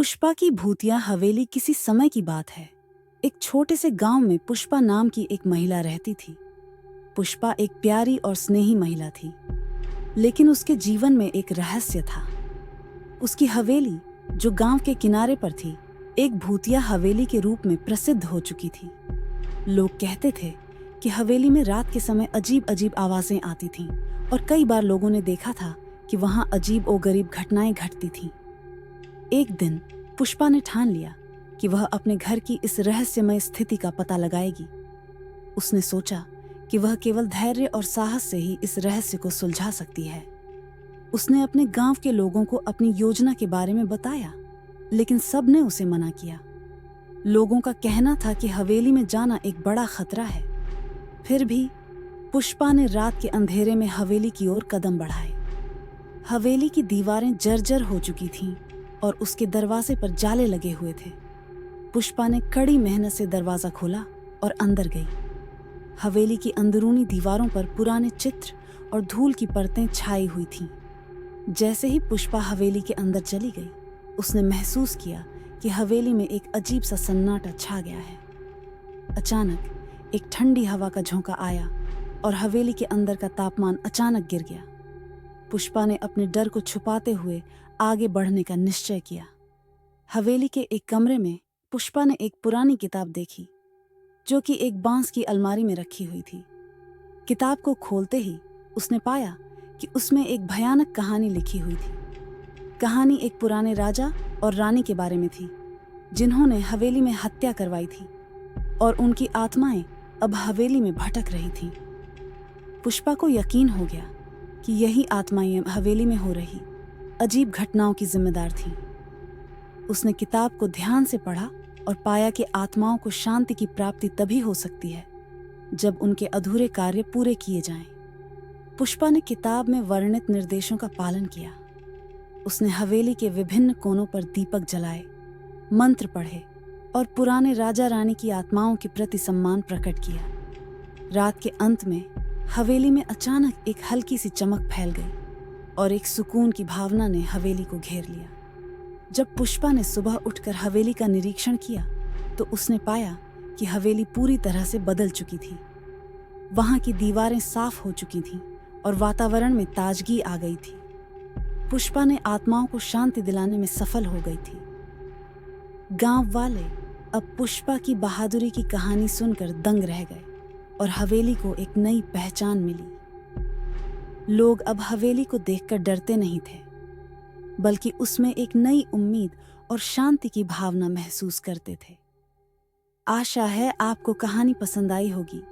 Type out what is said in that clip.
पुष्पा की भूतिया हवेली किसी समय की बात है। एक छोटे से गांव में पुष्पा नाम की एक महिला रहती थी। पुष्पा एक प्यारी और स्नेही महिला थी, लेकिन उसके जीवन में एक रहस्य था। उसकी हवेली, जो गांव के किनारे पर थी, एक भूतिया हवेली के रूप में प्रसिद्ध हो चुकी थी। लोग कहते थे कि हवेली में रात के समय अजीब अजीब आवाजें आती थीं और कई बार लोगों ने देखा था कि वहां अजीब और गरीब घटनाएं घटती थीं। एक दिन पुष्पा ने ठान लिया कि वह अपने घर की इस रहस्यमय स्थिति का पता लगाएगी। उसने सोचा कि वह केवल धैर्य और साहस से ही इस रहस्य को सुलझा सकती है। उसने अपने गांव के लोगों को अपनी योजना के बारे में बताया, लेकिन सब ने उसे मना किया। लोगों का कहना था कि हवेली में जाना एक बड़ा खतरा है। फिर भी पुष्पा ने रात के अंधेरे में हवेली की ओर कदम बढ़ाए। हवेली की दीवारें जर्जर हो चुकी थीं और उसके दरवाजे पर जाले लगे हुए थे। पुष्पा ने कड़ी मेहनत से दरवाजा खोला और अंदर गई। हवेली की अंदरूनी दीवारों पर पुराने चित्र और धूल की परतें छाई हुई थीं। जैसे ही पुष्पा हवेली के अंदर चली गई, उसने महसूस किया कि हवेली में एक अजीब सा सन्नाटा छा गया है। अचानक एक ठंडी हवा का झोंका आया और हवेली के अंदर का तापमान अचानक गिर गया। पुष्पा ने अपने डर को छुपाते हुए आगे बढ़ने का निश्चय किया। हवेली के एक कमरे में पुष्पा ने एक पुरानी किताब देखी, जो कि एक बांस की अलमारी में रखी हुई थी। किताब को खोलते ही उसने पाया कि उसमें एक भयानक कहानी लिखी हुई थी। कहानी एक पुराने राजा और रानी के बारे में थी, जिन्होंने हवेली में हत्या करवाई थी और उनकी आत्माएं अब हवेली में भटक रही थीं। पुष्पा को यकीन हो गया कि यही आत्माएं हवेली में हो रही अजीब घटनाओं की जिम्मेदार थीं। उसने किताब को ध्यान से पढ़ा और पाया कि आत्माओं को शांति की प्राप्ति तभी हो सकती है जब उनके अधूरे कार्य पूरे किए जाएं। पुष्पा ने किताब में वर्णित निर्देशों का पालन किया। उसने हवेली के विभिन्न कोनों पर दीपक जलाए, मंत्र पढ़े और पुराने राजा रानी की आत्माओं के प्रति सम्मान प्रकट किया। रात के अंत में हवेली में अचानक एक हल्की सी चमक फैल गई और एक सुकून की भावना ने हवेली को घेर लिया। जब पुष्पा ने सुबह उठकर हवेली का निरीक्षण किया, तो उसने पाया कि हवेली पूरी तरह से बदल चुकी थी। वहां की दीवारें साफ हो चुकी थीं और वातावरण में ताजगी आ गई थी। पुष्पा ने आत्माओं को शांति दिलाने में सफल हो गई थी। गांव वाले अब पुष्पा की बहादुरी की कहानी सुनकर दंग रह गए और हवेली को एक नई पहचान मिली। लोग अब हवेली को देखकर डरते नहीं थे, बल्कि उसमें एक नई उम्मीद और शांति की भावना महसूस करते थे। आशा है आपको कहानी पसंद आई होगी।